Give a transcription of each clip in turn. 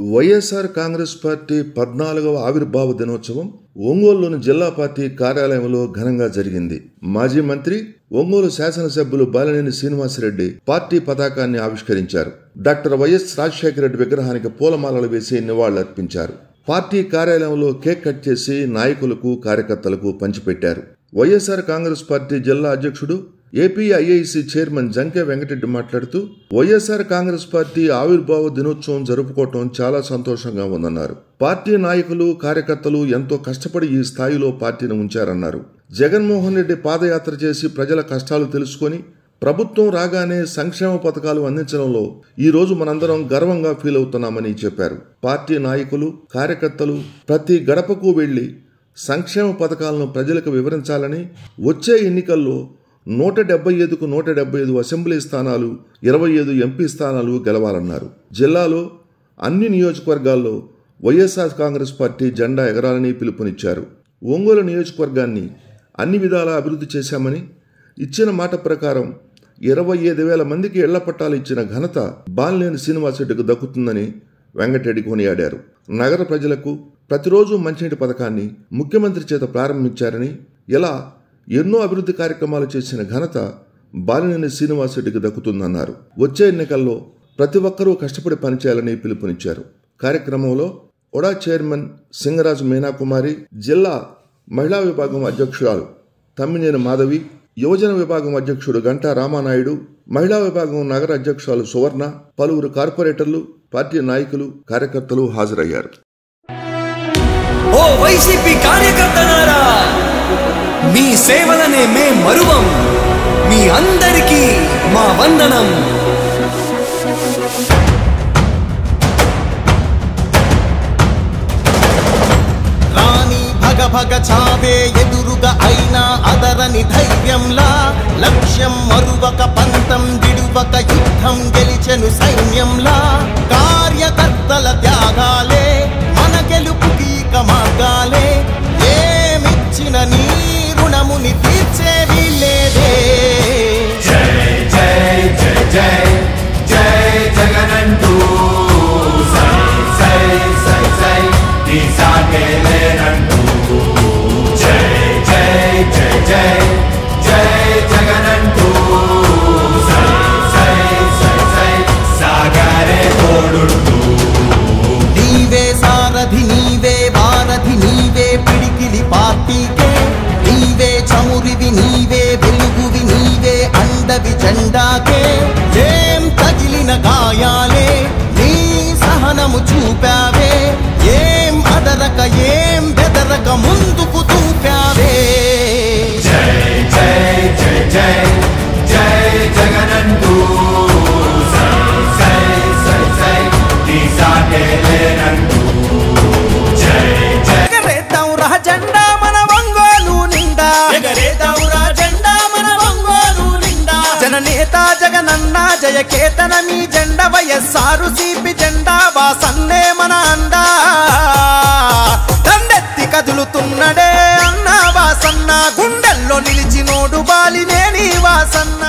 YSR Congress party 14వ ఆవిర్భావ దినోత్సవం ఒంగోలులోని జిల్లా పార్టీ కార్యాలయంలో ఘనంగా జరిగింది. మాజీ మంత్రి, ఒంగోలు శాసనసభ్యులు బాలినేని శ్రీనివాసరెడ్డి పార్టీ పతాకాన్ని ఆవిష్కరించారు. డాక్టర్ వైఎస్ రాజశేఖర రెడ్డి విగ్రహానికి పూలమాలలు వేసి నివాళులర్పించారు. పార్టీ కార్యాలయంలో కేక్ కట్ చేసి నాయకులకు, కార్యకర్తలకు పంచిపెట్టారు. వైఎస్ఆర్ కాంగ్రెస్ పార్టీ జిల్లా అధ్యక్షుడు, ఏపీఐఐసి చైర్మన్ జంకే వెంకటరెడ్డి మాట్లాడుతూ, వైఎస్ఆర్ కాంగ్రెస్ పార్టీ ఆవిర్భావ దినోత్సవం జరుపుకోవటం చాలా సంతోషంగా ఉందన్నారు. పార్టీ నాయకులు, కార్యకర్తలు ఎంతో కష్టపడి ఈ స్థాయిలో పార్టీని ఉంచారన్నారు. జగన్మోహన్ రెడ్డి పాదయాత్ర చేసి ప్రజల కష్టాలు తెలుసుకొని ప్రభుత్వం రాగానే సంక్షేమ పథకాలు అందించడంలో ఈ రోజు మనందరం గర్వంగా ఫీల్ అవుతున్నామని చెప్పారు. పార్టీ నాయకులు, కార్యకర్తలు ప్రతి గడపకు వెళ్లి సంక్షేమ పథకాలను ప్రజలకు వివరించాలని, వచ్చే ఎన్నికల్లో 175కు 175 అసెంబ్లీ స్థానాలు, 25 ఎంపీ స్థానాలు గెలవాలన్నారు. జిల్లాలో అన్ని నియోజకవర్గాల్లో వైఎస్ఆర్ కాంగ్రెస్ పార్టీ జెండా ఎగరాలని పిలుపునిచ్చారు. ఒంగోలు నియోజకవర్గాన్ని అన్ని విధాలా అభివృద్ధి చేశామని, ఇచ్చిన మాట ప్రకారం 25,000 మందికి ఇళ్ల పట్టాలు ఇచ్చిన ఘనత బాలినేని శ్రీనివాసరెడ్డికి దక్కుతుందని వెంకటరెడ్డి కొనియాడారు. నగర ప్రజలకు ప్రతిరోజు మంచినీటి పథకాన్ని ముఖ్యమంత్రి చేత ప్రారంభించారని, ఇలా ఎన్నో అభివృద్ధి కార్యక్రమాలు చేసిన ఘనత బాలినేని శ్రీనివాసరెడ్డికి దక్కుతుందన్నారు. వచ్చే ఎన్నికల్లో ప్రతి ఒక్కరూ కష్టపడి పనిచేయాలని పిలుపునిచ్చారు. కార్యక్రమంలో ఒడా చైర్మన్ సింగరాజు మీనాకుమారి, జిల్లా మహిళా విభాగం అధ్యక్షురాలు తమ్మినేని మాధవి, యువజన విభాగం అధ్యక్షుడు గంటా రామానాయుడు, మహిళా విభాగం నగర అధ్యక్షురాలు సువర్ణ, పలువురు కార్పొరేటర్లు, పార్టీ నాయకులు, కార్యకర్తలు హాజరయ్యారు. ఓ వైసీపీ కార్యకర్తలారా, మీ సేవలనే మే మరువం. మీ అందరికీ మా వందనం. రాణి భగ భగ చావే ఎదురుగా అయినా అదరని ధైర్యంలా, లక్ష్యం మరువక పంతం విడువక యుద్ధం గెలిచెను సైన్యంలా, కార్యకర్తల త్యాగాలే మన గెలుపుకి మార్గాలే, ఏమిచ్చిన నీ రుణముని తీర్చేది లేదే. జై జై జై జై జై జగనంటూ సై సై సై సై నీ సాగే లేనంటూ, జై జై జై జై జై జగనంటూ సై సై సై సై సాగరే తోడుంటూ. నీవే సారథి, నీవే వారధి, నీవే పిడికిలి పార్టీకే, నీవే చమురివి, నీవే వెలుగువి, నీవే అండవి జెండాకే. ఏం తగిలిన గాయాలే నీ సహనము చూపావే, ఏం అదరక ఏం బెదరక ముందుకు చూపావే. జై జై జై జై జై జగనంటూ సై సై సై సై నీ సాగే లేనంటూ, జై జై. ఎగరేద్దాంరా జెండా మన ఒంగోలు నిండా, ఎగరేద్దాంరా జెండా మన ఒంగోలు నిండా. జననేత జగనన్న జయకేతన మీ జెండా, వైఎస్ఆర్ సిపి జెండా వాసన్నే మన అండా. దండెత్తి కదులుతున్నడే అన్న వాసన్న, గుండెల్లో నిలిచినోడు బాలినేని వాసన్న.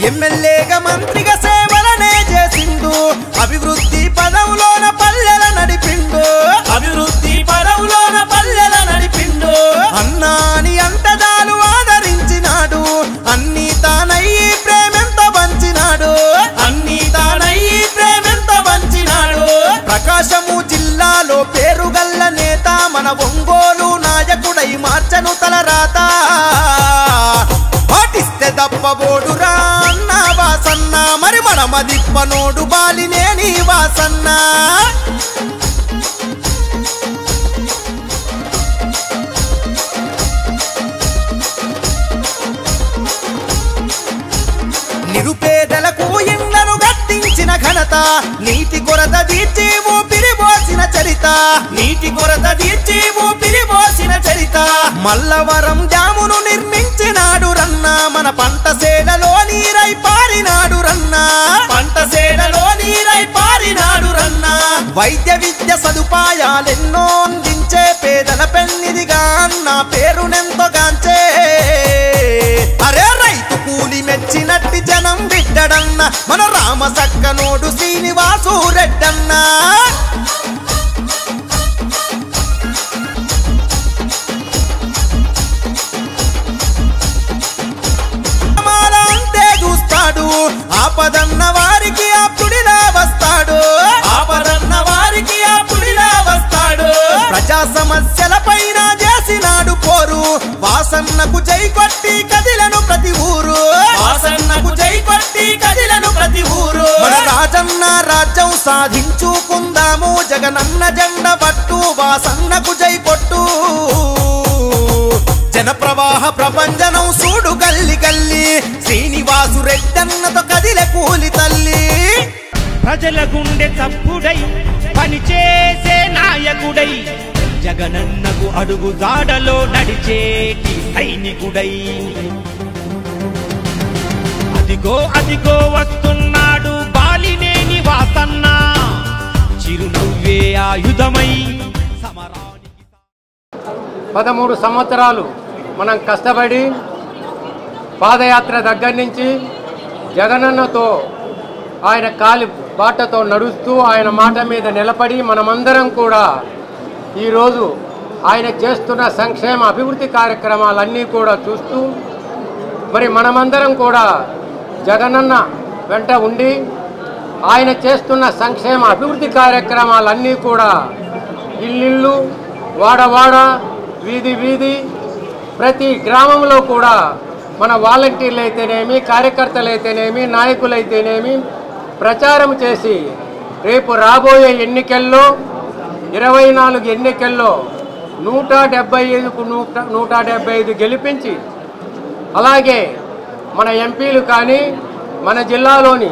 ఎమ్మెల్యేగా మంత్రిగా సేవలనే చేసిండు, అభివృద్ధి పదవులోన పల్లెల నడిపిండు, అభివృద్ధి పదవులోన పల్లెల నడిపిండు. అన్నాని అంతదాలు ఆదరించినాడు, అన్ని తానయ్యి ప్రేమెంత పంచినాడు, అన్ని తానయ్యి ప్రేమెంత పంచినాడు. ప్రకాశము జిల్లాలో పేరుగల్ల నేత మన ఒంగోలు నాయకుడై మార్చను తలరాత, పాటిస్తే దప్పబోడురా అన్న వాసన్న, మరి మనమదిప్పనోడు బాలినేని వాసన్న. నిరుపేదలకు ఇళ్లను గట్టించిన ఘనత, నీటి కొరత తీర్చి ఊపిరి పోసిన చరిత, నీటి కొరత తీర్చి ఊపిరి పోసిన చరిత. మల్లవరం డ్యామును నిర్మించినాడు రన్న, మన పంట సేలలో నీరై పారినాడు రన్న, పంట సేలలో నీరై పారినాడు రన్న. వైద్య విద్య సదుపాయాలెన్నో అందించే పేదల పెన్నిదిగా అన్న పేరునెంతో గాంచే. మెచ్చినట్టి జనం బిడ్డడన్న మన రామ సక్కనోడు శ్రీనివాసు రెడ్డన్న అంతే చూస్తాడు ఆపదన్న వారికి ఆపుడిలా వస్తాడు ఆపదన్న వారికి ఆపుడిలా వస్తాడు ప్రజా సమస్యల పైన చేసినాడు పోరు వాసన్నకు జై కొట్టి కదిలను ప్రతి ఊరు వాసన్నకు జై కొట్టి కదిలను ప్రతి ఊరు మన రాజన్న రాజ్యం సాధించుకుందాము జగనన్న జెండ పట్టు వాసన్నకు జై కొట్టు జన ప్రవాహ ప్రపంచనం సూడు గల్లి గల్లి శ్రీనివాసు రెడ్డన్నతో కదిలే కూలి తల్లి ప్రజల గుండె చప్పుడై పనిచేసే నాయకుడై జగనన్నకు అడుగు జాడలో నడిచేటి సైనికుడై అదిగో అదిగో వస్తున్నాడు బాలినేని వాసన్న చిరునవ్వే ఆయుధమై సమరానికి 13 సంవత్సరాలు మనం కష్టపడి పాదయాత్ర దగ్గర నుంచి జగనన్నతో ఆయన కాలి బాటతో నడుస్తూ ఆయన మాట మీద నిలబడి మనమందరం కూడా ఈరోజు ఆయన చేస్తున్న సంక్షేమ అభివృద్ధి కార్యక్రమాలన్నీ కూడా చూస్తూ మరి మనమందరం కూడా జగనన్న వెంట ఉండి ఆయన చేస్తున్న సంక్షేమ అభివృద్ధి కార్యక్రమాలన్నీ కూడా ఇల్లు వాడవాడ వీధి వీధి ప్రతి గ్రామంలో కూడా మన వాలంటీర్లు అయితేనేమి కార్యకర్తలు అయితేనేమి నాయకులైతేనేమి ప్రచారం చేసి రేపు రాబోయే ఎన్నికల్లో 24 ఎన్నికల్లో 175కు 175 గెలిపించి అలాగే మన ఎంపీలు కానీ మన జిల్లాలోని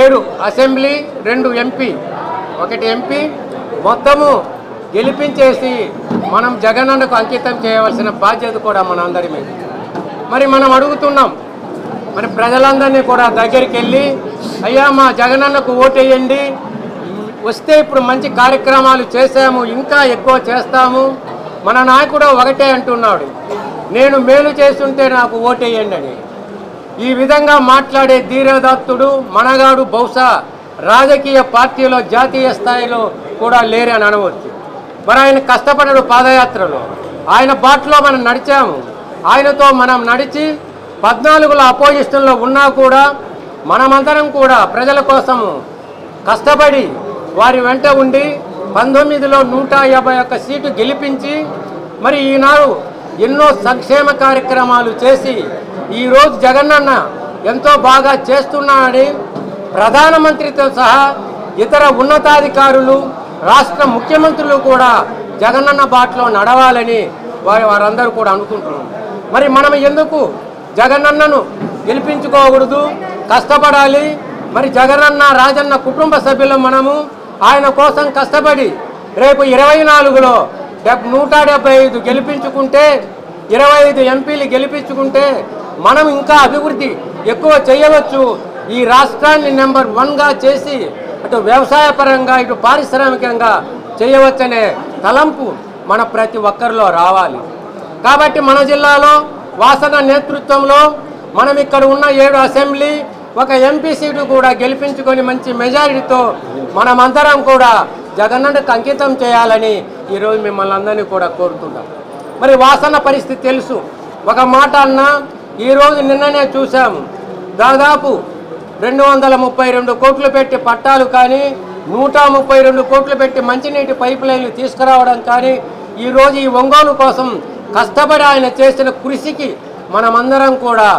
7 అసెంబ్లీ 2 ఎంపీ 1 ఎంపీ మొత్తము గెలిపించేసి మనం జగనన్నకు అంకితం చేయవలసిన బాధ్యత కూడా మన అందరి మీద మరి మనం అడుగుతున్నాం మరి ప్రజలందరినీ కూడా దగ్గరికి వెళ్ళి అయ్యా మా జగనన్నకు ఓటేయండి వస్తే ఇప్పుడు మంచి కార్యక్రమాలు చేశాము ఇంకా ఎక్కువ చేస్తాము మన నాయకుడు ఒకటే అంటున్నాడు నేను మేలు చేస్తుంటే నాకు ఓటేయండి అని ఈ విధంగా మాట్లాడే ధీరదత్తుడు మనగాడు బహుశా రాజకీయ పార్టీలో జాతీయ స్థాయిలో కూడా లేరని అనవచ్చు మరి ఆయన కష్టపడ్డాడు పాదయాత్రలో ఆయన బాటలో మనం నడిచాము ఆయనతో మనం నడిచి 14లో అపోజిషన్లో ఉన్నా కూడా మనమందరం కూడా ప్రజల కోసము కష్టపడి వారి వెంట ఉండి 19లో 151 సీటు గెలిపించి మరి ఈనాడు ఎన్నో సంక్షేమ కార్యక్రమాలు చేసి ఈరోజు జగనన్న ఎంతో బాగా చేస్తున్నాడని ప్రధానమంత్రితో సహా ఇతర ఉన్నతాధికారులు రాష్ట్ర ముఖ్యమంత్రులు కూడా జగనన్న బాటలో నడవాలని వారందరూ కూడా అనుకుంటున్నారు మరి మనం ఎందుకు జగనన్నను గెలిపించుకోకూడదు కష్టపడాలి మరి జగనన్న రాజన్న కుటుంబ సభ్యులు మనము ఆయన కోసం కష్టపడి రేపు 24లో 175 గెలిపించుకుంటే 25 ఎంపీలు గెలిపించుకుంటే మనం ఇంకా అభివృద్ధి ఎక్కువ చేయవచ్చు ఈ రాష్ట్రాన్ని నెంబర్ 1గా చేసి అటు వ్యవసాయ పరంగా ఇటు పారిశ్రామికంగా చేయవచ్చనే తలంపు మన ప్రతి ఒక్కరిలో రావాలి కాబట్టి మన జిల్లాలో వాసన నేతృత్వంలో మనం ఇక్కడ ఉన్న 7 అసెంబ్లీ 1 ఎంపీ సీటు కూడా గెలిపించుకొని మంచి మెజారిటీతో మనమందరం కూడా జగనన్నకు అంకితం చేయాలని ఈరోజు మిమ్మల్ని అందరినీ కూడా కోరుతున్నాం మరి వాసన పరిస్థితి తెలుసు ఒక మాట అన్నా ఈరోజు నిన్ననే చూసాము దాదాపు 232 కోట్లు పెట్టి పట్టాలు కానీ 132 కోట్లు పెట్టి మంచినీటి పైప్ లైన్లు తీసుకురావడం కానీ ఈరోజు ఈ ఒంగోలు కోసం కష్టపడి ఆయన చేసిన కృషికి మనమందరం కూడా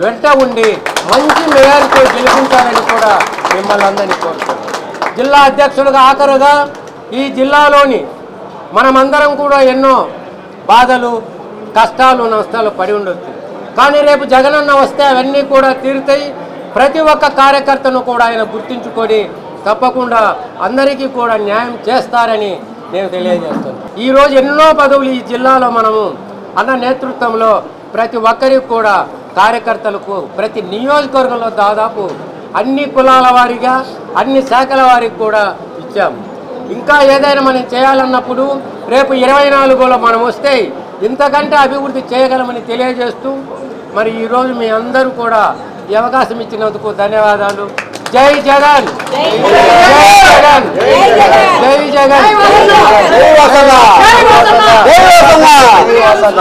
వెంట ఉండి మంచి మేయర్తో గెలిపించాలని కూడా మిమ్మల్ని అందరినీ కోరుతున్నాం జిల్లా అధ్యక్షులుగా ఆఖరుగా ఈ జిల్లాలోని మనమందరం కూడా ఎన్నో బాధలు కష్టాలు నష్టాలు పడి ఉండొచ్చు కానీ రేపు జగనన్న వస్తే అవన్నీ కూడా తీరుతాయి ప్రతి ఒక్క కార్యకర్తను కూడా ఆయన గుర్తించుకొని తప్పకుండా అందరికీ కూడా న్యాయం చేస్తారని నేను తెలియజేస్తాను ఈరోజు ఎన్నో పదవులు ఈ జిల్లాలో మనము అన్న నేతృత్వంలో ప్రతి ఒక్కరికి కూడా కార్యకర్తలకు ప్రతి నియోజకవర్గంలో దాదాపు అన్ని కులాల వారిగా అన్ని శాఖల వారికి కూడా ఇచ్చాము ఇంకా ఏదైనా మనం చేయాలన్నప్పుడు రేపు 24లో మనం వస్తే ఇంతకంటే అభివృద్ధి చేయగలమని తెలియజేస్తూ మరి ఈరోజు మీ అందరూ కూడా ఈ అవకాశం ఇచ్చినందుకు ధన్యవాదాలు. జై జగన్, జై జగన్, జై జగన్, జై వసంత, జై వసంత.